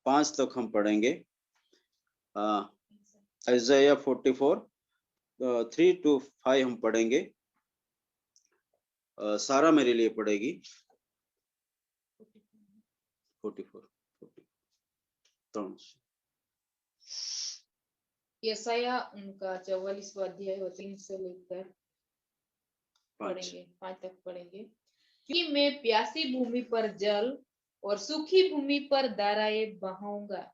5 तक हम पढ़ेंगे। आइज़ाया 44 3 to 5 हम पढ़ेंगे। सारा मेरे लिए पढ़ेगी 44 यशाया उनका 44वां अध्याय 3 से लेकर पढ़ेंगे 5 तक पढ़ेंगे। क्योंकि मैं प्यासी भूमि पर जल और सूखी भूमि पर धाराएं बहाऊंगा।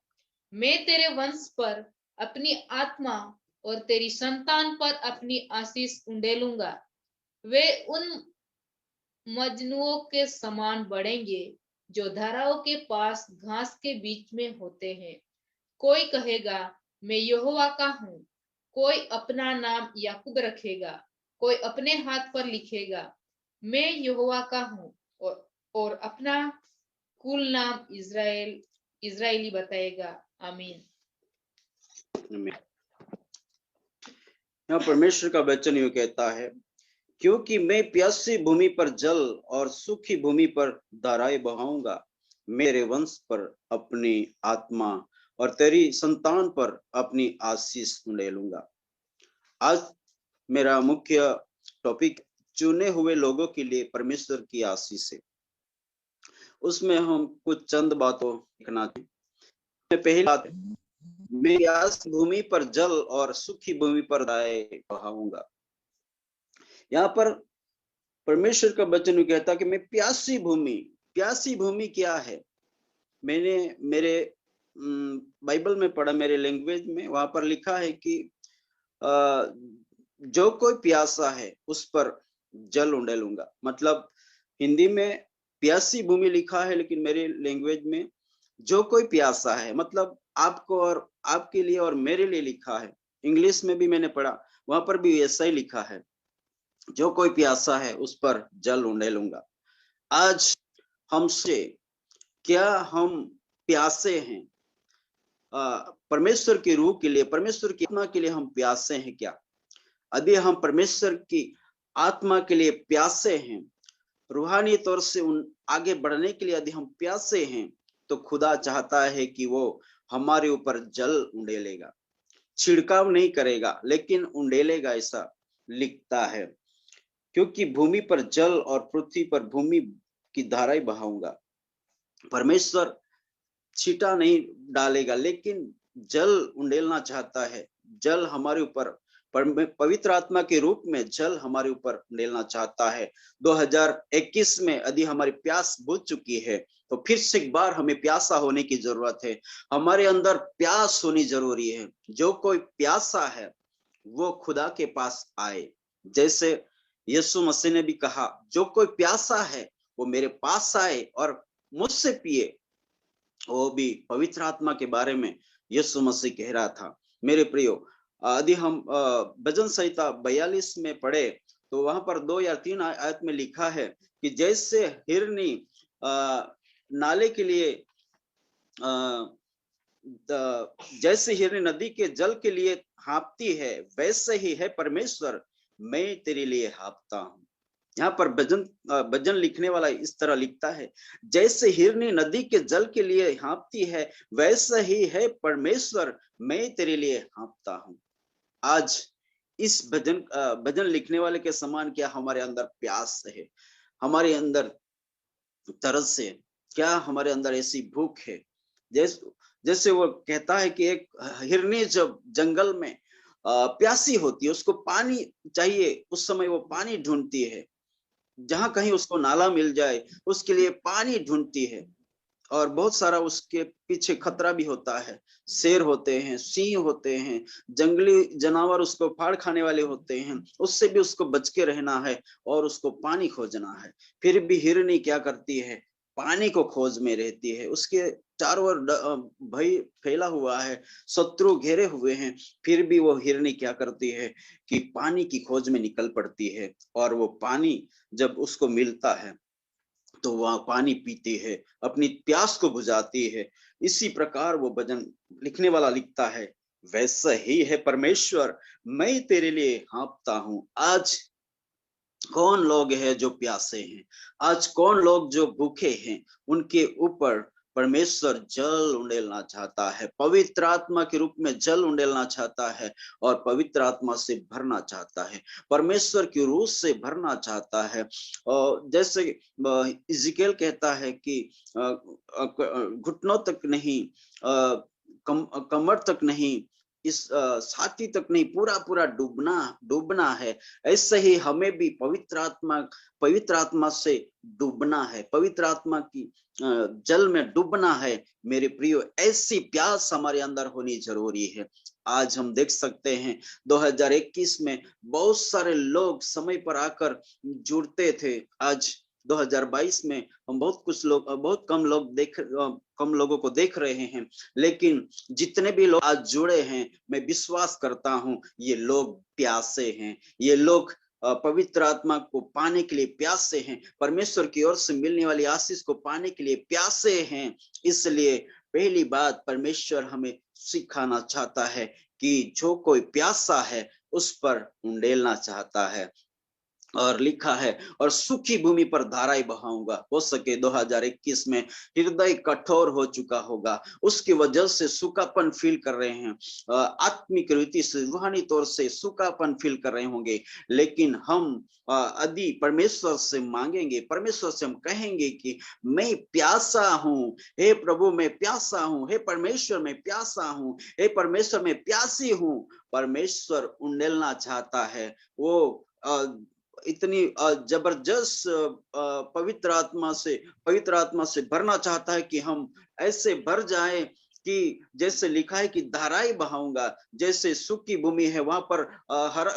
मैं तेरे वंश पर अपनी आत्मा और तेरी संतान पर अपनी आशीष उंडेलूंगा। वे उन मजनुओं के समान बढ़ेंगे जो धाराओं के पास घास के बीच में होते हैं। कोई कहेगा मैं यहोवा का हूँ, कोई अपना नाम याकूब रखेगा, कोई अपने हाथ पर लिखेगा मैं यहोवा का हूँ, और अपना कुल नाम इजरायली बताएगा। आमीन। यहाँ परमेश्वर का वचन यूं कहता है, क्योंकि मैं प्यासी भूमि पर जल और सूखी भूमि पर धाराएं बहाऊंगा। मेरे वंश पर अपनी आत्मा और तेरी संतान पर अपनी आशीष उंडेलूंगा। आज मेरा मुख्य टॉपिक चुने हुए लोगों के लिए परमेश्वर की आशीष है। उसमें हम कुछ चंद बातों देखना चाहिए। पहली बात, मैं प्यासी भूमि पर जल और सूखी भूमि पर धाराएं बहाऊंगा। यहाँ पर परमेश्वर का वचन कहता कि मैं प्यासी भूमि क्या है? मैंने मेरे बाइबल में पढ़ा, मेरे लैंग्वेज में, वहां पर लिखा है कि जो कोई प्यासा है उस पर जल उंडेलूंगा। मतलब हिंदी में प्यासी भूमि लिखा है, लेकिन मेरे लैंग्वेज में जो कोई प्यासा है, मतलब आपको और आपके लिए और मेरे लिए लिखा है। इंग्लिश में भी मैंने पढ़ा, वहां पर भी ऐसा ही लिखा है, जो कोई प्यासा है उस पर जल उंडेलूंगा। आज हमसे क्या हम प्यासे हैं? परमेश्वर की रूह के लिए, परमेश्वर की आत्मा के लिए हम प्यासे हैं क्या? यदि हम परमेश्वर की आत्मा के लिए प्यासे हैं, रूहानी तौर से उन आगे बढ़ने के लिए यदि हम प्यासे हैं, तो खुदा चाहता है कि वो हमारे ऊपर जल उंडेलेगा। छिड़काव नहीं करेगा, लेकिन उंडेलेगा, ऐसा लिखता है। क्योंकि भूमि पर जल और पृथ्वी पर भूमि की धाराएं बहाऊंगा। परमेश्वर छींटा नहीं डालेगा, लेकिन जल उंडेलना चाहता है। जल हमारे ऊपर पवित्र आत्मा के रूप में जल हमारे ऊपर उंडेलना चाहता है। 2021 में यदि हमारी प्यास बुझ चुकी है, तो फिर से एक बार हमें प्यासा होने की जरूरत है। हमारे अंदर प्यास होनी जरूरी है। जो कोई प्यासा है वो खुदा के पास आए। जैसे यीशु मसीह ने भी कहा, जो कोई प्यासा है वो मेरे पास आए और मुझसे पिए। वो भी पवित्र आत्मा के बारे में यीशु मसीह कह रहा था। मेरे प्रियो, यदि हम भजन संहिता 42 में पढ़े, तो वहां पर 2 या 3 आयत में लिखा है कि जैसे हिरनी नाले के लिए, जैसे हिरनी नदी के जल के लिए हाँपती है, वैसे ही है परमेश्वर, मैं तेरे लिए हाँपता हूँ। यहाँ पर भजन लिखने वाला इस तरह लिखता है, जैसे हिरनी नदी के जल के लिए हाँपती है, वैसा ही है परमेश्वर, मैं तेरे लिए हाँपता हूँ। आज इस भजन लिखने वाले के समान क्या हमारे अंदर प्यास है? हमारे अंदर तरस है क्या? हमारे अंदर ऐसी भूख है? जैसे वो कहता है कि एक हिरनी जब जंगल में प्यासी होती है, उसको पानी चाहिए, उस समय वो पानी ढूंढती है। जहां कहीं उसको नाला मिल जाए, उसके लिए पानी ढूंढती है। और बहुत सारा उसके पीछे खतरा भी होता है। शेर होते हैं, सिंह होते हैं, जंगली जानवर उसको फाड़ खाने वाले होते हैं। उससे भी उसको बच के रहना है और उसको पानी खोजना है। फिर भी हिरनी क्या करती है? पानी को खोज में रहती है। उसके चारों ओर भय फैला हुआ है, शत्रु घेरे हुए हैं, फिर भी वो हिरनी क्या करती है कि पानी की खोज में निकल पड़ती है। और वो पानी जब उसको मिलता है तो वह पानी पीती है, अपनी प्यास को बुझाती है। इसी प्रकार वो भजन लिखने वाला लिखता है, वैसा ही है परमेश्वर, मैं तेरे लिए हाँपता हूँ। आज कौन लोग हैं जो प्यासे हैं? आज कौन लोग जो भूखे हैं? उनके ऊपर परमेश्वर जल उंडेलना चाहता है, पवित्र आत्मा के रूप में जल उंडेलना चाहता है और पवित्र आत्मा से भरना चाहता है, परमेश्वर की रूह से भरना चाहता है। और जैसे इज़िकेल कहता है कि घुटनों तक नहीं, कमर तक नहीं, इस छाती तक नहीं, पूरा पूरा डूबना डूबना है। ऐसे ही हमें भी पवित्र आत्मा से डूबना है, पवित्र आत्मा की जल में डूबना है। मेरे प्रियो, ऐसी प्यास हमारे अंदर होनी जरूरी है। आज हम देख सकते हैं 2021 में बहुत सारे लोग समय पर आकर जुड़ते थे। आज 2022 में हम बहुत कम लोगों को देख रहे हैं, लेकिन जितने भी लोग आज जुड़े हैं, मैं विश्वास करता हूं ये लोग प्यासे हैं, ये लोग पवित्र आत्मा को पाने के लिए प्यासे हैं, परमेश्वर की ओर से मिलने वाली आशीष को पाने के लिए प्यासे हैं। इसलिए पहली बात, परमेश्वर हमें सिखाना चाहता है कि जो कोई प्यासा है उस पर उंडेलना चाहता है। और लिखा है, और सूखी भूमि पर धाराएं बहाऊंगा। हो सके 2021 में हृदय कठोर हो चुका होगा, उसकी वजह से सूखापन फील कर रहे हैं, आत्मिक रीति से, रूहानी तौर से सूखापन फील कर रहे होंगे। लेकिन हम यदि परमेश्वर से मांगेंगे, परमेश्वर से हम कहेंगे कि मैं प्यासा हूँ, हे प्रभु मैं प्यासा हूँ, हे परमेश्वर मैं प्यासा हूँ, हे परमेश्वर मैं प्यासी हूँ, परमेश्वर उंडेलना चाहता है। वो इतनी जबरदस्त पवित्र आत्मा से भरना चाहता है कि हम ऐसे भर जाएं कि जैसे लिखा है कि धाराएं बहाऊंगा। जैसे सूखी भूमि है, वहां पर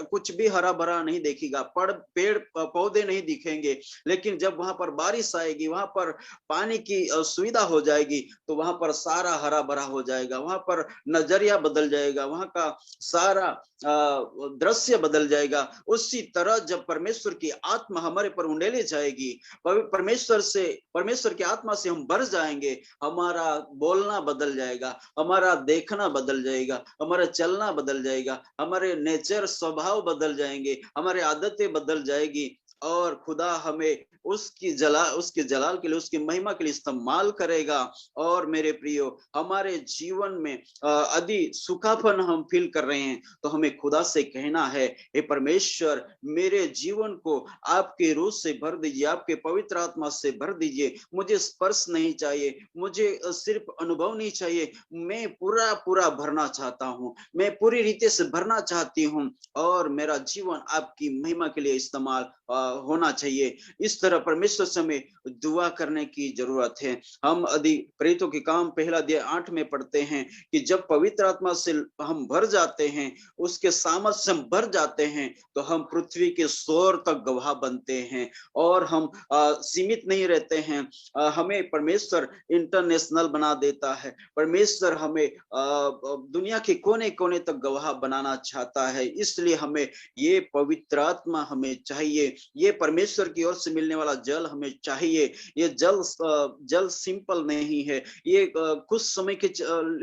कुछ भी हरा भरा नहीं देखेगा, पेड़ पौधे नहीं दिखेंगे, लेकिन जब वहां पर बारिश आएगी, वहां पर पानी की सुविधा हो जाएगी, तो वहां पर सारा हरा भरा हो जाएगा, वहां पर नजरिया बदल जाएगा, वहां का सारा दृश्य बदल जाएगा। उसी तरह जब परमेश्वर की आत्मा हमारे पर उंडेली जाएगी, परमेश्वर की आत्मा से हम भर जाएंगे, हमारा बोलना बदल जाएगा, हमारा देखना बदल जाएगा, हमारा चलना बदल जाएगा, हमारे नेचर स्वभाव बदल जाएंगे, हमारे आदतें बदल जाएगी, और खुदा हमें उसके जलाल के लिए, उसकी महिमा के लिए इस्तेमाल करेगा। और मेरे प्रियो, हमारे जीवन में यदि सूखापन हम फील कर रहे हैं, तो हमें खुदा से कहना है, हे परमेश्वर मेरे जीवन को आपके रूह से भर दीजिए, आपके पवित्र आत्मा से भर दीजिए। मुझे स्पर्श नहीं चाहिए, मुझे सिर्फ अनुभव नहीं चाहिए, मैं पूरा पूरा भरना चाहता हूँ, मैं पूरी रीति से भरना चाहती हूँ, और मेरा जीवन आपकी महिमा के लिए इस्तेमाल होना चाहिए। इस तरह परमेश्वर से हमें दुआ करने की जरूरत है। हम यदि प्रेरितों के काम 1:8 में पढ़ते हैं कि जब पवित्र आत्मा से हम भर जाते हैं, उसके सामर्थ से हम भर जाते हैं, तो हम पृथ्वी के शोर तक गवाह बनते हैं, और हम सीमित नहीं रहते हैं। हमें परमेश्वर इंटरनेशनल बना देता है। परमेश्वर हमें दुनिया के कोने कोने तक गवाह बनाना चाहता है। इसलिए हमें ये पवित्र आत्मा हमें चाहिए, ये परमेश्वर की ओर से मिलने वाला जल हमें चाहिए। ये जल सिंपल नहीं है, ये कुछ समय के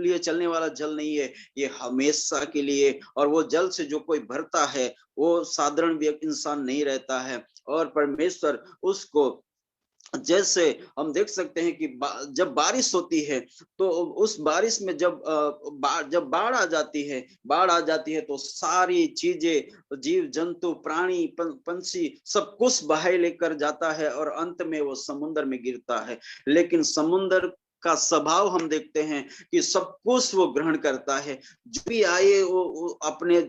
लिए चलने वाला जल नहीं है, ये हमेशा के लिए। और वो जल से जो कोई भरता है, वो साधारण इंसान नहीं रहता है, और परमेश्वर उसको, जैसे हम देख सकते हैं कि जब बारिश होती है, तो उस बारिश में जब बाढ़ आ जाती है, तो सारी चीजें, जीव जंतु, प्राणी, पंछी, सब कुछ बहाई लेकर जाता है, और अंत में वो समुद्र में गिरता है। लेकिन समुद्र का स्वभाव हम देखते हैं कि सब कुछ वो ग्रहण करता है, जो भी आए वो अपने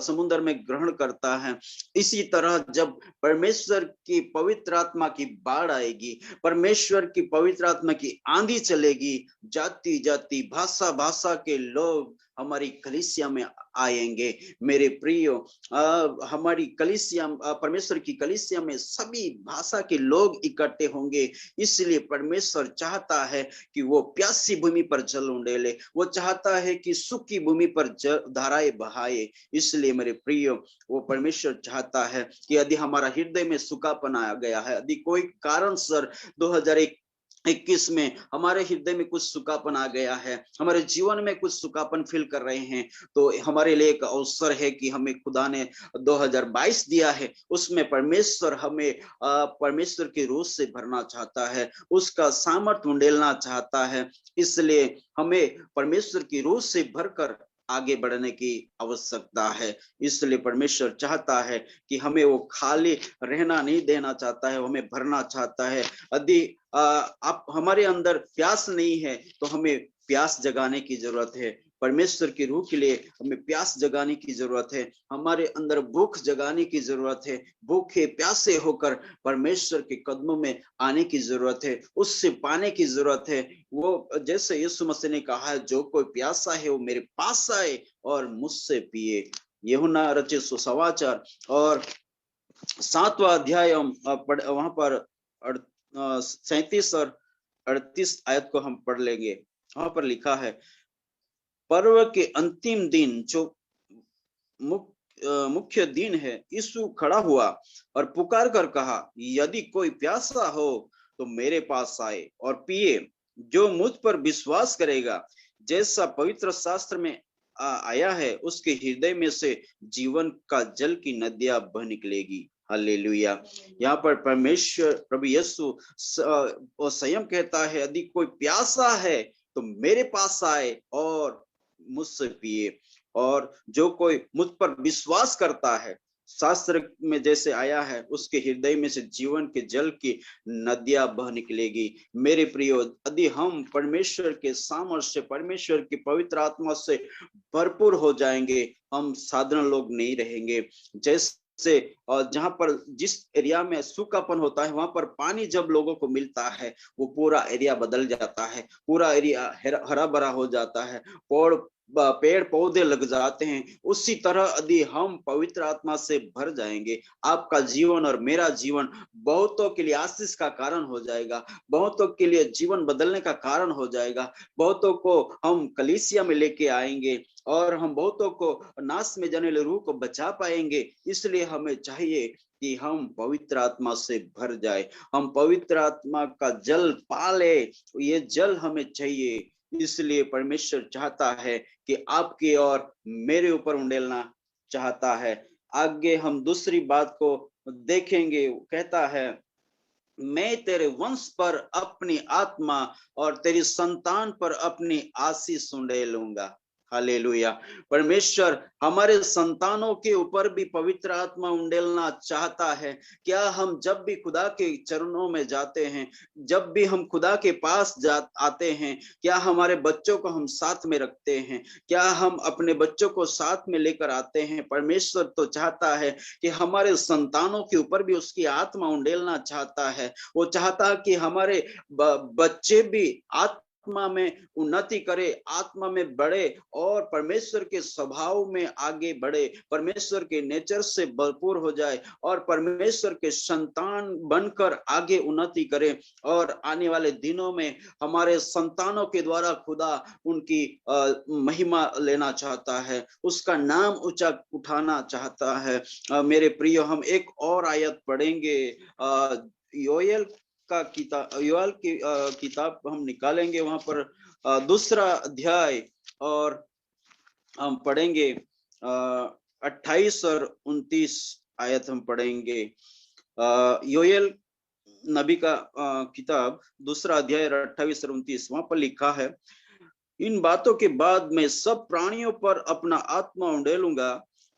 समुद्र में ग्रहण करता है। इसी तरह जब परमेश्वर की पवित्र आत्मा की बाढ़ आएगी, परमेश्वर की पवित्र आत्मा की आंधी चलेगी, जाति जाति, भाषा भाषा के लोग हमारी कलीसिया में आएंगे। मेरे प्रियो, हमारी कलीसिया, परमेश्वर की कलीसिया में सभी भाषा के लोग इकट्ठे होंगे। इसलिए परमेश्वर चाहता है कि वो प्यासी भूमि पर जल उंडेले, वो चाहता है कि सूखी भूमि पर धाराएं बहाए। इसलिए मेरे प्रियो, वो परमेश्वर चाहता है कि यदि हमारा हृदय में सूखापन आ गया है, यदि कोई कारण सर 21 में हमारे हृदय में कुछ सूखापन आ गया है, हमारे जीवन में कुछ सूखापन फील कर रहे हैं, तो हमारे लिए एक अवसर है कि हमें खुदा ने 2022 दिया है, उसमें परमेश्वर हमें परमेश्वर के रूह से भरना चाहता है, उसका सामर्थ्य उंडेलना चाहता है। इसलिए हमें परमेश्वर की रूह से भरकर आगे बढ़ने की आवश्यकता है। इसलिए परमेश्वर चाहता है कि हमें वो खाली रहना नहीं देना चाहता है, हमें भरना चाहता है। यदि आप हमारे अंदर प्यास नहीं है तो हमें प्यास जगाने की जरूरत है। परमेश्वर की रूह के लिए हमें प्यास जगाने की जरूरत है, हमारे अंदर भूख जगाने की जरूरत है। भूखे प्यासे होकर परमेश्वर के कदमों में आने की जरूरत है, उससे पाने की जरूरत है। वो जैसे यीशु मसीह ने कहा है, जो कोई प्यासा है वो मेरे पास आए और मुझसे पिए। यूहन्ना रचित सुसमाचार और 7वां अध्याय वहां पर 37 और 38 आयत को हम पढ़ लेंगे। वहां पर लिखा है, पर्व के अंतिम दिन जो मुख्य दिन है, यीशु खड़ा हुआ और पुकार कर कहा, यदि कोई प्यासा हो तो मेरे पास आए और पिए। जो मुझ पर विश्वास करेगा, जैसा पवित्र शास्त्र में आया है, उसके हृदय में से जीवन का जल की नदियां बह निकलेगी। हालेलुया। यहाँ पर परमेश्वर प्रभु यीशु स्वयं कहता है, यदि कोई प्यासा है तो मेरे पास आए और मुझसे पिए। और जो कोई मुझ पर विश्वास करता है, शास्त्र में जैसे आया है, उसके हृदय में से जीवन के जल की नदियां बह निकलेगी। मेरे प्रियो, यदि हम परमेश्वर के सामर्थ्य, परमेश्वर की पवित्र आत्मा से भरपूर हो जाएंगे, हम साधारण लोग नहीं रहेंगे। जैसे जहां पर जिस एरिया में सूखापन होता है, वहां पर पानी जब लोगों को मिलता है, वो पूरा एरिया बदल जाता है, पूरा एरिया हरा भरा हो जाता है, पेड़ पौधे लग जाते हैं। उसी तरह यदि हम पवित्र आत्मा से भर जाएंगे, आपका जीवन और मेरा जीवन बहुतों के लिए आशीष का कारण हो जाएगा, बहुतों के लिए जीवन बदलने का कारण हो जाएगा। बहुतों को हम कलीसिया में लेके आएंगे और हम बहुतों को नाश में जाने वाले रूह को बचा पाएंगे। इसलिए हमें चाहिए कि हम पवित्र आत्मा से भर जाए, हम पवित्र आत्मा का जल पाले, ये जल हमें चाहिए। इसलिए परमेश्वर चाहता है कि आपके और मेरे ऊपर उंडेलना चाहता है। आगे हम दूसरी बात को देखेंगे। कहता है, मैं तेरे वंश पर अपनी आत्मा और तेरी संतान पर अपनी आशीष उंडेलूंगा। हालेलुया। परमेश्वर हमारे संतानों के ऊपर भी पवित्र आत्मा उंडेलना चाहता है। क्या हम जब भी खुदा के चरणों में जाते हैं, जब भी हम खुदा के पास आते हैं, क्या हमारे बच्चों को हम साथ में रखते हैं? क्या हम अपने बच्चों को साथ में लेकर आते हैं? परमेश्वर तो चाहता है कि हमारे संतानों के ऊपर भी उसकी आत्मा उंडेलना चाहता है। वो चाहता है कि हमारे बच्चे भी आत्मा में उन्नति करे, आत्मा में बढ़े और परमेश्वर के स्वभाव में आगे बढ़े, परमेश्वर के नेचर से भरपूर हो जाए और परमेश्वर के संतान बनकर आगे उन्नति करे। और आने वाले दिनों में हमारे संतानों के द्वारा खुदा उनकी महिमा लेना चाहता है, उसका नाम ऊंचा उठाना चाहता है। मेरे प्रिय, हम एक और आयत पढ़ेंगे, योएल का किताब, योएल की किताब हम निकालेंगे, वहां पर 2 अध्याय और हम पढ़ेंगे 28 और 29 आयत हम पढ़ेंगे। योएल नबी का किताब 2 अध्याय 28 और 29, वहां पर लिखा है, इन बातों के बाद मैं सब प्राणियों पर अपना आत्मा उंडेलूंगा,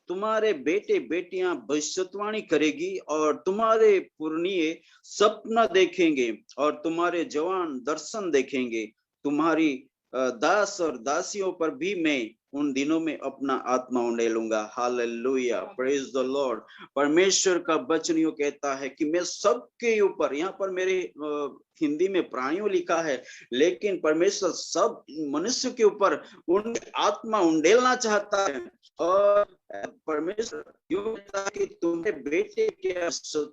तुम्हारे बेटे बेटियां भविष्यवाणी करेगी और तुम्हारे पुरनिये सपना देखेंगे और तुम्हारे जवान दर्शन देखेंगे। तुम्हारी दास और दासियों पर भी मैं उन दिनों में अपना आत्मा उंडेलूंगा। Hallelujah, praise the Lord. परमेश्वर का वचन यूं कहता है कि मैं सबके ऊपर, यहाँ पर मेरे हिंदी में प्राणियों लिखा है, लेकिन परमेश्वर सब मनुष्य के ऊपर उन आत्मा उंडेलना चाहता है। और परमेश्वर यूं कहता है कि तुम्हारे बेटे क्या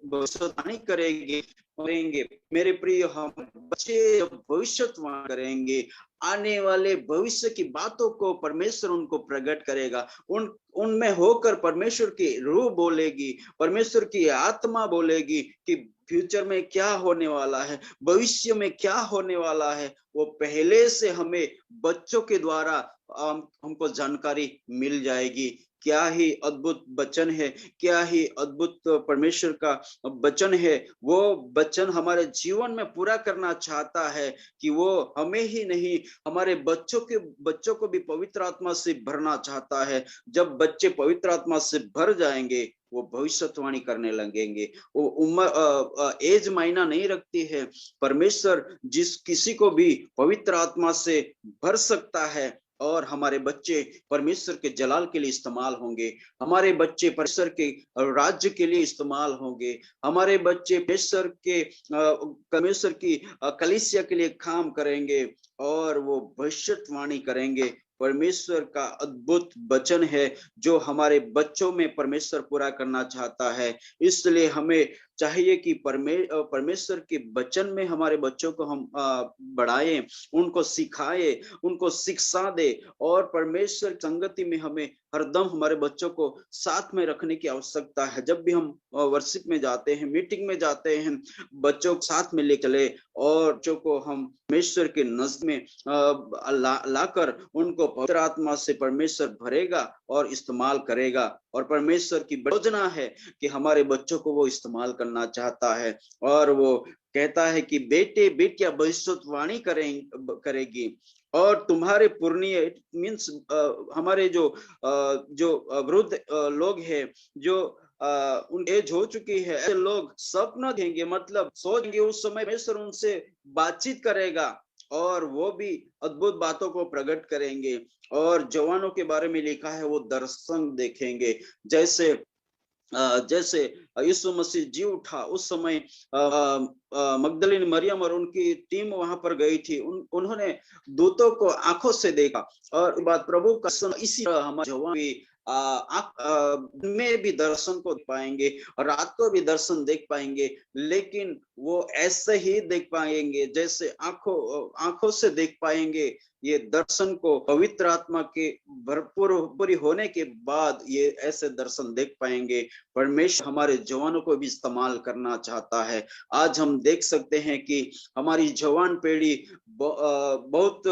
भविष्यवाणी करेगी, करेंगे। मेरे प्रिय, हम बच्चे जब भविष्यवाणी करेंगे, आने वाले भविष्य की बातों को परमेश्वर उनको प्रकट करेगा। उनमें होकर परमेश्वर की रूह बोलेगी, परमेश्वर की आत्मा बोलेगी कि फ्यूचर में क्या होने वाला है, भविष्य में क्या होने वाला है। वो पहले से हमें बच्चों के द्वारा हमको जानकारी मिल जाएगी। क्या ही अद्भुत वचन है, क्या ही अद्भुत परमेश्वर का वचन है। वो वचन हमारे जीवन में पूरा करना चाहता है कि वो हमें ही नहीं, हमारे बच्चों को भी पवित्र आत्मा से भरना चाहता है। जब बच्चे पवित्र आत्मा से भर जाएंगे, वो भविष्यवाणी करने लगेंगे। वो उम्र एज मायना नहीं रखती है। परमेश्वर जिस किसी को भी पवित्र आत्मा से भर सकता है, और हमारे बच्चे परमेश्वर के जलाल के लिए इस्तेमाल होंगे। हमारे बच्चे परमेश्वर के राज्य के लिए इस्तेमाल होंगे। हमारे बच्चे परमेश्वर की कलीसिया के लिए काम करेंगे, और वो भविष्यवाणी करेंगे। परमेश्वर का अद्भुत वचन है जो हमारे बच्चों में परमेश्वर पूरा करना चाहता है। इसलिए हमें चाहिए कि परमेश्वर के वचन में हमारे बच्चों को हम बढ़ाएं, उनको सिखाएं, उनको शिक्षा दे। और परमेश्वर संगति में हमें हरदम हमारे बच्चों को साथ में रखने की आवश्यकता है। जब भी हम वर्शिप में जाते हैं, मीटिंग में जाते हैं, बच्चों को साथ में ले चले, और बच्चों को हम परमेश्वर के नज़र में लाकर उनको पवित्र आत्मा से परमेश्वर भरेगा और इस्तेमाल करेगा। और परमेश्वर की योजना है कि हमारे बच्चों को वो इस्तेमाल करना चाहता है। और वो कहता है कि बेटे बेटियां भविष्यवाणी करेगी, और तुम्हारे पुरनिये, मीन्स हमारे जो वृद्ध लोग हैं, जो उन एज हो चुकी है, ऐसे लोग सपना देंगे, मतलब सोचेंगे। उस समय परमेश्वर उनसे बातचीत करेगा, और वो भी अद्भुत बातों को प्रकट करेंगे। और जवानों के बारे में लिखा है, वो दर्शन देखेंगे। जैसे यीशु मसीह जी उठा, उस समय मगदलीन मरियम और उनकी टीम वहां पर गई थी। उन्होंने दूतों को आंखों से देखा, और बात प्रभु का इसी तरह हमारे जवान भी में भी दर्शन को पाएंगे, और रात को भी दर्शन देख पाएंगे। लेकिन वो ऐसे ही देख पाएंगे जैसे आंखों से देख पाएंगे। ये दर्शन को पवित्र आत्मा के भरपूर पूरी होने के बाद ये ऐसे दर्शन देख पाएंगे। परमेश्वर हमारे जवानों को भी इस्तेमाल करना चाहता है। आज हम देख सकते हैं कि हमारी जवान पीढ़ी बहुत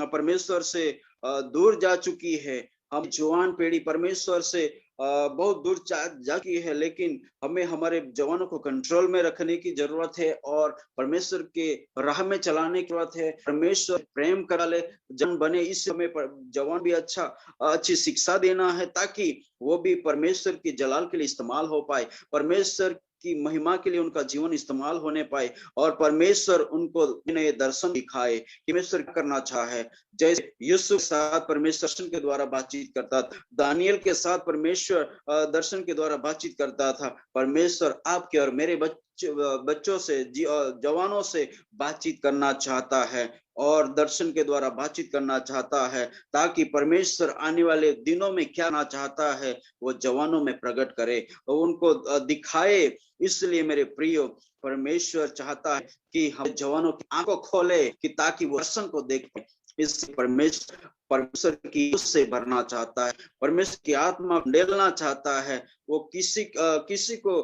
परमेश्वर से दूर जा चुकी है। हम जवान पीढ़ी परमेश्वर से बहुत दूर जा चुकी है। लेकिन हमें हमारे जवानों को कंट्रोल में रखने की जरूरत है, और परमेश्वर के राह में चलाने की जरूरत है। परमेश्वर प्रेम करा ले जन बने, इस हमें जवान भी अच्छी शिक्षा देना है, ताकि वो भी परमेश्वर की जलाल के लिए इस्तेमाल हो पाए, परमेश्वर की महिमा के लिए उनका जीवन इस्तेमाल होने पाए, और परमेश्वर उनको नए दर्शन दिखाए कि परमेश्वर करना चाहा है। जैसे यूसुफ के साथ परमेश्वर दर्शन के द्वारा बातचीत करता था, दानियल के साथ परमेश्वर दर्शन के द्वारा बातचीत करता था। परमेश्वर आपके और मेरे बच्चों से, जवानों से बातचीत करना चाहता है, और दर्शन के द्वारा बातचीत करना चाहता है, ताकि परमेश्वर आने वाले दिनों में क्या करना चाहता है वो जवानों में प्रकट करे और उनको दिखाए। इसलिए मेरे प्रियो, परमेश्वर चाहता है कि हम जवानों की आंखों खोले कि ताकि वो दर्शन को देख पाए। इससे परमेश्वर की उससे भरना चाहता है, परमेश्वर की आत्मा डेलना चाहता है। वो किसी को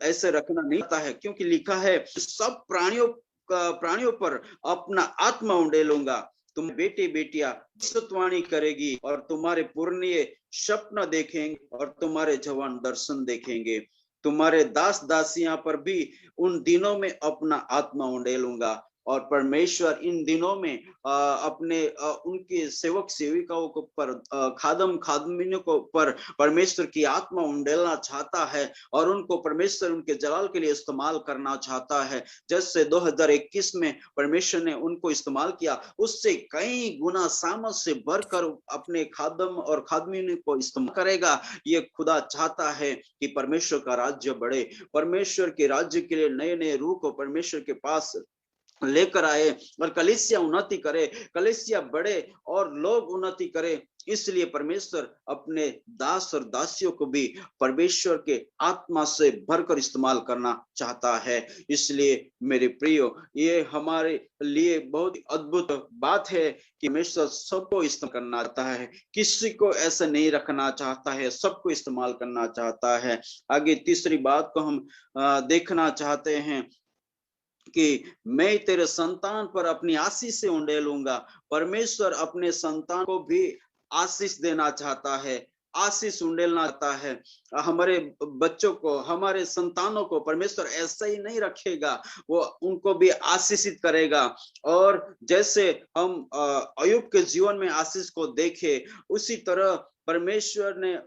ऐसे रखना नहीं चाहता है, क्योंकि लिखा है सब प्राणियों पर अपना आत्मा उंडेलूंगा। तुम बेटे बेटियां भविष्यवाणी करेगी, और तुम्हारे पुरनिये स्वप्न देखेंगे, और तुम्हारे जवान दर्शन देखेंगे। तुम्हारे दास दासियां पर भी उन दिनों में अपना आत्मा उंडेलूंगा। और परमेश्वर इन दिनों में अपने उनके सेवक सेविकाओं को पर खादम खादमिनों को पर परमेश्वर की आत्मा उंडेलना चाहता है, और उनको परमेश्वर उनके जलाल के लिए इस्तेमाल करना चाहता है। जैसे 2021 में परमेश्वर ने उनको इस्तेमाल किया, उससे कई गुना सामर्थ से भरकर अपने खादम और खादमिनों को इस्तेमाल करेगा। ये खुदा चाहता है कि परमेश्वर का राज्य बढ़े, परमेश्वर के राज्य के लिए नए नए रूह को परमेश्वर के पास लेकर आए और कलीसिया उन्नति करे, कलीसिया बढ़े और लोग उन्नति करे। इसलिए परमेश्वर अपने दास और दासियों को भी परमेश्वर के आत्मा से भरकर इस्तेमाल करना चाहता है। इसलिए मेरे प्रियो, ये हमारे लिए बहुत अद्भुत बात है कि परमेश्वर सबको इस्तेमाल करना चाहता है, किसी को ऐसा नहीं रखना चाहता है, सबको इस्तेमाल करना चाहता है। आगे तीसरी बात को हम देखना चाहते हैं कि मैं तेरे संतान पर अपनी आशीष से उंडेलूंगा। परमेश्वर अपने संतान को भी आशीष देना चाहता है, आशीष उंडेलना चाहता है। हमारे बच्चों को, हमारे संतानों को परमेश्वर ऐसा ही नहीं रखेगा, वो उनको भी आशीषित करेगा। और जैसे हम अय्यूब के जीवन में आशीष को देखे, उसी तरह परमेश्वर ने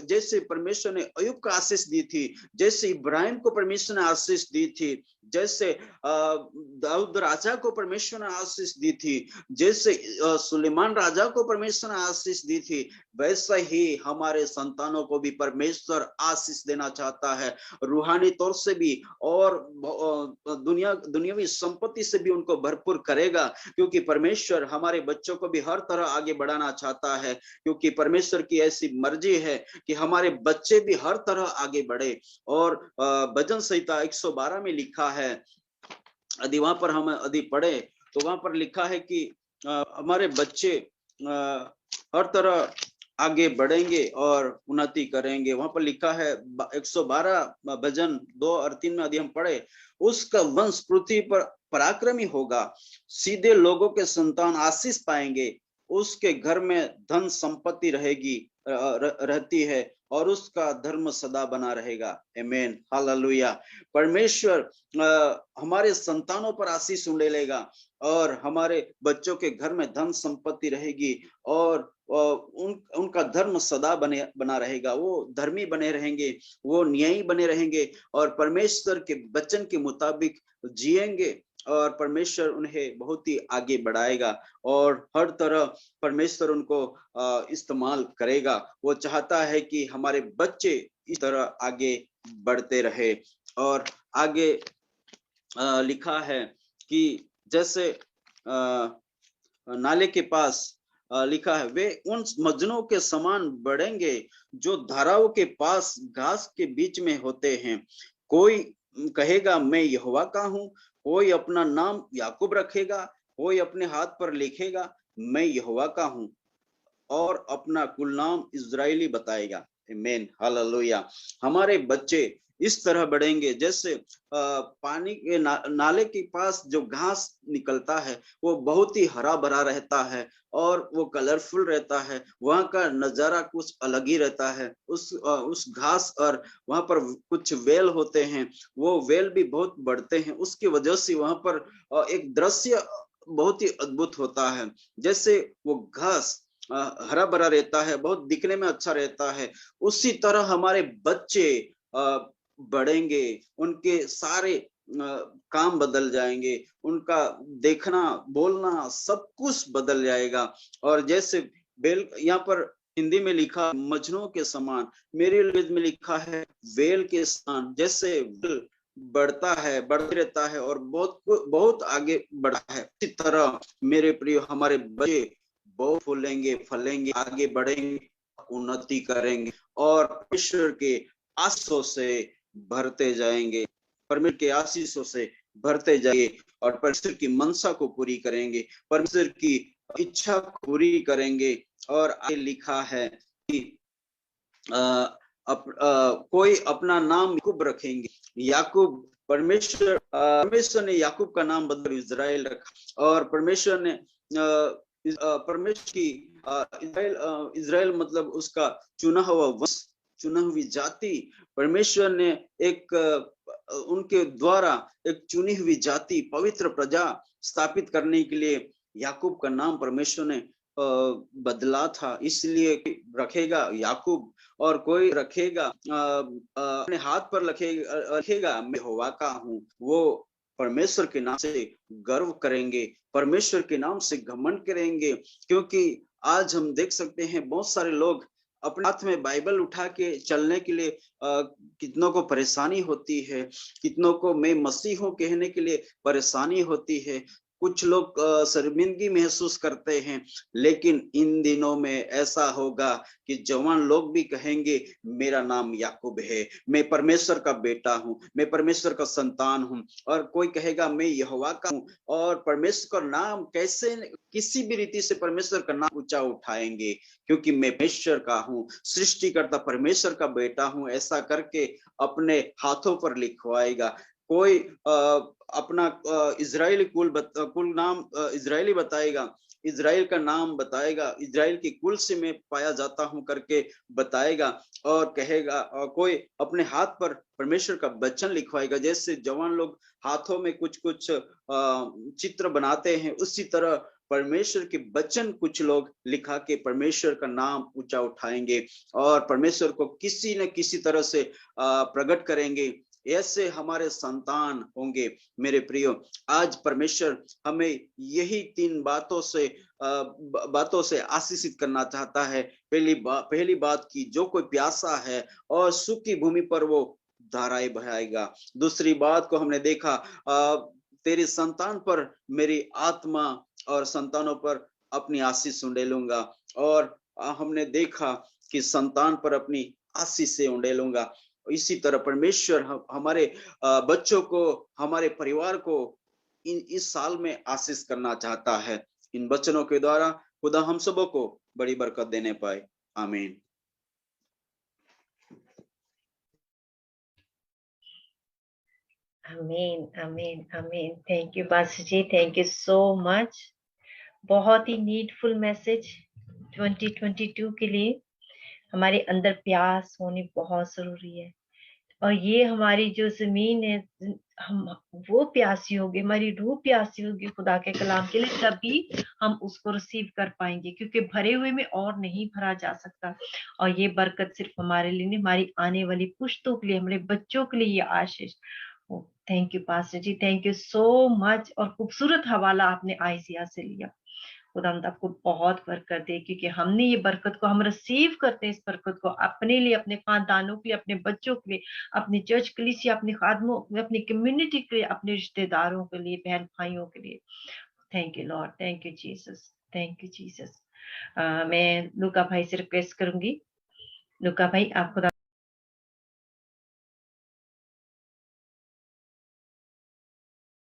जैसे परमेश्वर ने अय्यूब को आशीष दी थी, जैसे इब्राहिम को परमेश्वर ने आशीष दी थी, जैसे दाऊद राजा को परमेश्वर ने आशीष दी थी, जैसे सुलेमान राजा को परमेश्वर ने आशीष दी थी, वैसा ही हमारे संतानों को भी परमेश्वर आशीष देना चाहता है, रूहानी तौर से भी और दुनियावी संपत्ति से भी उनको भरपूर करेगा। क्योंकि परमेश्वर हमारे बच्चों को भी हर तरह आगे बढ़ाना चाहता है, क्योंकि परमेश्वर की ऐसी मर्जी है कि हमारे बच्चे भी हर तरह आगे बढ़े। और भजन संहिता 112 में लिखा है, यदि वहां पर हम यदि पढ़े तो वहां पर लिखा है कि हमारे बच्चे हर तरह आगे बढ़ेंगे और उन्नति करेंगे। वहां पर लिखा है 112 भजन 2 और 3 में यदि हम पढ़े, उसका वंश पृथ्वी पर पराक्रमी होगा, सीधे लोगों के संतान आशीष पाएंगे, उसके घर में धन संपत्ति रहेगी रहती है और उसका धर्म सदा बना रहेगा। आमीन, हालेलुया। परमेश्वर हमारे संतानों पर आशीष उंडेलेगा और हमारे बच्चों के घर में धन संपत्ति रहेगी और उनका धर्म सदा बना रहेगा। वो धर्मी बने रहेंगे, वो न्यायी बने रहेंगे और परमेश्वर के वचन के मुताबिक जिएंगे और परमेश्वर उन्हें बहुत ही आगे बढ़ाएगा और हर तरह परमेश्वर उनको इस्तेमाल करेगा। वो चाहता है कि हमारे बच्चे इस तरह आगे बढ़ते रहे। और आगे लिखा है कि जैसे नाले के पास लिखा है, वे उन मजनों के समान बढ़ेंगे जो धाराओं के पास घास के बीच में होते हैं। कोई कहेगा मैं यहोवा का हूँ, कोई अपना नाम याकूब रखेगा, कोई अपने हाथ पर लिखेगा मैं यहोवा का हूँ और अपना कुल नाम इजराइली बताएगा। आमीन, हालेलुया। हमारे बच्चे इस तरह बढ़ेंगे जैसे पानी के नाले के पास जो घास निकलता है वो बहुत ही हरा भरा रहता है और वो कलरफुल रहता है, वहां का नजारा कुछ अलग ही रहता है। उस घास और वहां पर कुछ वेल होते हैं, वो वेल भी बहुत बढ़ते हैं, उसकी वजह से वहां पर एक दृश्य बहुत ही अद्भुत होता है। जैसे वो घास हरा भरा रहता है, बहुत दिखने में अच्छा रहता है, उसी तरह हमारे बच्चे बढ़ेंगे, उनके सारे काम बदल जाएंगे, उनका देखना बोलना सब कुछ बदल जाएगा। और जैसे बेल, यहाँ पर हिंदी में लिखा मजनू के समान, मेरे लफ्ज में लिखा है वेल के समान। जैसे बढ़ता है, बढ़ते रहता है और बहुत आगे बढ़ा है, इसी तरह मेरे प्रिय हमारे बच्चे बहुत फूलेंगे, फलेंगे, आगे बढ़ेंगे, उन्नति करेंगे और परमेश्वर के आशीषों से भरते जाएंगे, परमेश्वर के आशीषों से भरते जाएंगे और परमेश्वर की मनसा को पूरी करेंगे, परमेश्वर की इच्छा को पूरी करेंगे। और आगे लिखा है कि कोई अपना नाम याकूब रखेंगे। याकूब, परमेश्वर ने याकूब का नाम बदल इजराइल रखा और परमेश्वर ने परमेश्वर की इजराइल मतलब उसका चुना हुआ वंश, चुना हुई जाति। परमेश्वर ने एक उनके द्वारा एक चुनी हुई जाति, पवित्र प्रजा स्थापित करने के लिए याकूब का नाम परमेश्वर ने बदला था, इसलिए रखेगा याकूब। और कोई रखेगा अपने हाथ पर रखेगा मैं यहोवा का हूँ। वो परमेश्वर के नाम से गर्व करेंगे, परमेश्वर के नाम से घमंड करेंगे। क्योंकि आज हम देख सकते हैं बहुत सारे लोग अपने हाथ में बाइबल उठा के चलने के लिए कितनों को परेशानी होती है, कितनों को मैं मसीह हूं कहने के लिए परेशानी होती है, कुछ लोग शर्मिंदगी महसूस करते हैं। लेकिन इन दिनों में ऐसा होगा कि जवान लोग भी कहेंगे मेरा नाम याकूब है, मैं परमेश्वर का बेटा हूं, मैं परमेश्वर का संतान हूं। और कोई कहेगा मैं यहोवा का हूं। और परमेश्वर का नाम कैसे, किसी भी रीति से परमेश्वर का नाम ऊंचा उठाएंगे, क्योंकि मैं परमेश्वर का हूं, सृष्टिकर्ता परमेश्वर का बेटा हूं, ऐसा करके अपने हाथों पर लिखवाएगा। कोई अपना इजराइली कुल नाम इजराइली बताएगा, इजराइल का नाम बताएगा, इजराइल की कुल से मैं पाया जाता हूं करके बताएगा। और कहेगा कोई अपने हाथ पर परमेश्वर का वचन लिखवाएगा। जैसे जवान लोग हाथों में कुछ कुछ चित्र बनाते हैं, उसी तरह परमेश्वर के वचन कुछ लोग लिखा के परमेश्वर का नाम ऊंचा उठाएंगे और परमेश्वर को किसी न किसी तरह से प्रकट करेंगे। ऐसे हमारे संतान होंगे। मेरे प्रियो, आज परमेश्वर हमें यही 3 बातों से आशीषित करना चाहता है। पहली बात की जो कोई प्यासा है और सूखी भूमि पर वो धाराएं बहाएगा। दूसरी बात को हमने देखा, तेरी संतान पर मेरी आत्मा और संतानों पर अपनी आशीष उंडेलूंगा। और हमने देखा कि संतान पर अपनी आशीष से उंडेलूंगा। इसी तरह परमेश्वर हमारे बच्चों को, हमारे परिवार को इस साल में आशीष करना चाहता है। इन वचनों के द्वारा खुदा हम सबों को बड़ी बरकत देने पाए। आमीन। आमीन, आमीन, आमीन। Thank you pastor ji, thank you so much. बहुत ही नीडफुल मैसेज 2022 के लिए। हमारे अंदर प्यास होनी बहुत जरूरी है, और ये हमारी जो जमीन है, हम वो प्यासी होगी, हमारी रूह प्यासी होगी खुदा के कलाम के लिए, तभी हम उसको रिसीव कर पाएंगे, क्योंकि भरे हुए में और नहीं भरा जा सकता। और ये बरकत सिर्फ हमारे लिए नहीं, हमारी आने वाली पुश्तों के लिए, हमारे बच्चों के लिए ये आशीष। Thank you pastor ji, thank you so much. और खूबसूरत हवाला आपने आइजिया से लिया। खुदावंद आपको बहुत बरकत दे, क्योंकि हमने ये बरकत को, हम रिसीव करते हैं इस बरकत को अपने लिए, अपने खानदानों के लिए, अपने बच्चों के लिए, अपने चर्च कलीसिया, अपने खादमों, अपनी कम्युनिटी के लिए, अपने रिश्तेदारों के लिए, बहन भाइयों के लिए। Thank you Lord, thank you Jesus, thank you Jesus. मैं लुका भाई से रिक्वेस्ट करूंगी। लुका भाई, आप खुदा